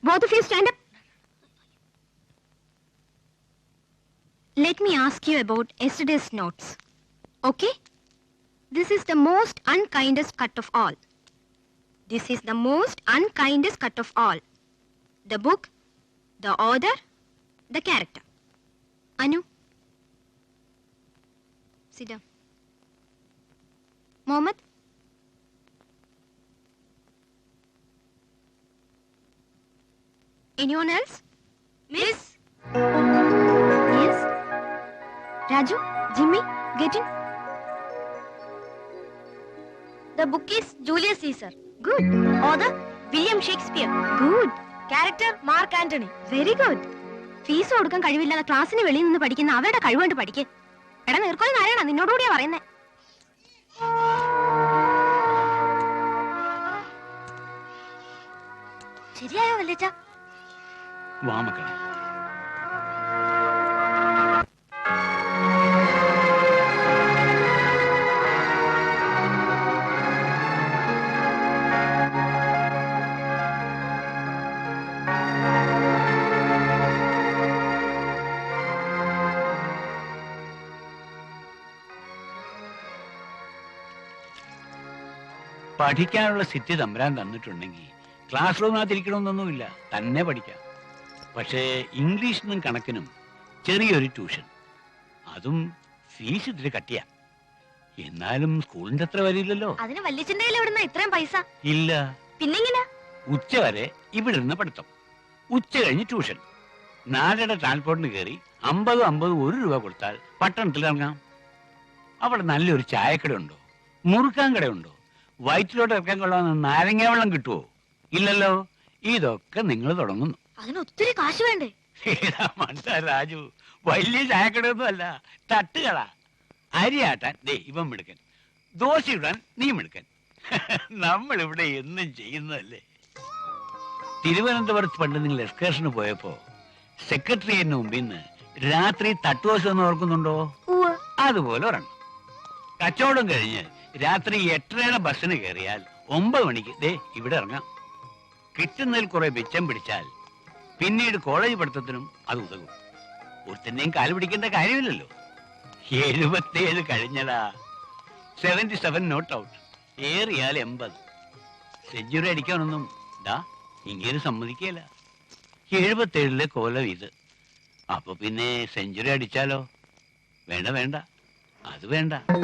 Both of you stand up. Let me ask you about yesterday's notes. Okay? This is the most unkindest cut of all. This is the most unkindest cut of all. The book, the author, the character. Anu, sit down. Mohammed? Anyone else? Miss? Yes? Raju, Jimmy, get in. The book is Julius Caesar. Good. Author William Shakespeare. Good. Character Mark Antony. Very good. Fees കൊടുക്കാൻ കഴിവില്ലാതെ ക്ലാസ്സിന് വെളിയിൽ നിന്ന് പഠിക്കുന്ന അവരുടെ കഴിവുകൊണ്ട് പഠിക്ക്. എടാ നീർക്കോലി നാരായണ നിന്നോടുകൂടിയാ പറയുന്നേ. ശരിയായോ വല്ലേച്ച? വാ മക്കളെ. പഠിക്കാനുള്ള സിറ്റി തമ്പുരാൻ തന്നിട്ടുണ്ടെങ്കിൽ ക്ലാസ് റൂമിനകത്തിരിക്കണമെന്നൊന്നുമില്ല, തന്നെ പഠിക്കാം. പക്ഷേ ഇംഗ്ലീഷിനും കണക്കിനും ചെറിയൊരു ട്യൂഷൻ, അതും ഫീസ് ഇത്തിരി കട്ടിയാ. എന്നാലും സ്കൂളിന്റെ അത്ര വരില്ലല്ലോ. അതിന് വല്യച്ഛന്റെ കയ്യിൽ എവിടുന്ന ഇത്രയും പൈസ? ഇല്ല. പിന്നെങ്ങനെ? ഉച്ച വരെ ഇവിടെ ഇരുന്ന് പഠിത്തം, ഉച്ച കഴിഞ്ഞ് ട്യൂഷൻ. 4 ട്രാൻസ്പോർട്ടിന് കയറി 50 1 രൂപ കൊടുത്താൽ പട്ടണത്തിൽ ഇറങ്ങാം. അവിടെ നല്ലൊരു ചായക്കട ഉണ്ടോ, മുറുക്കാൻ കടയുണ്ടോ, വയറ്റിലോട്ട് ഇറക്കാൻ കൊള്ളാവുന്ന നാരങ്ങ വെള്ളം കിട്ടുമോ? ഇല്ലല്ലോ. ഇതൊക്കെ നിങ്ങൾ തുടങ്ങുന്നു. അതിന് ഒത്തിരി കാശ് വേണ്ടേ? രാജു, വലിയ ചായക്കടയൊന്നും അല്ല, തട്ടുകട. അരിയാട്ടാൻ ദേ ഇവൻ മിടുക്കൻ, ദോശ ഇടാൻ നീ മിടുക്കൻ. നമ്മളിവിടെ എന്നും ചെയ്യുന്നതല്ലേ. തിരുവനന്തപുരത്ത് പണ്ട് നിങ്ങൾ എക്സ്കർഷന് പോയപ്പോ സെക്രട്ടറിയേറ്റിന് മുമ്പിൽ നിന്ന് രാത്രി തട്ടുദോശ എന്ന് ഓർക്കുന്നുണ്ടോ? അതുപോലെ ഒരെണ്ണം. കച്ചവടം കഴിഞ്ഞ് രാത്രി 8:30 ബസ്സിന് കയറിയാൽ 9 മണിക്ക് ദേ ഇവിടെ ഇറങ്ങാം. കിട്ടുന്നതിൽ കുറെ മിച്ചം പിടിച്ചാൽ പിന്നീട് കോളേജ് പഠിത്തത്തിനും അത് ഉതകും. ഒരുത്തന്നെയും കാല് പിടിക്കേണ്ട കാര്യമില്ലല്ലോ. 77 കഴിഞ്ഞടാ. 77 നോട്ട് ഔട്ട്, ഏറിയാൽ 80. സെഞ്ചുറി അടിക്കാനൊന്നും ഇങ്ങനെ സമ്മതിക്കല. 77 കോലം ഇത്. അപ്പൊ പിന്നെ സെഞ്ചുറി അടിച്ചാലോ? വേണ്ട, അത് വേണ്ട.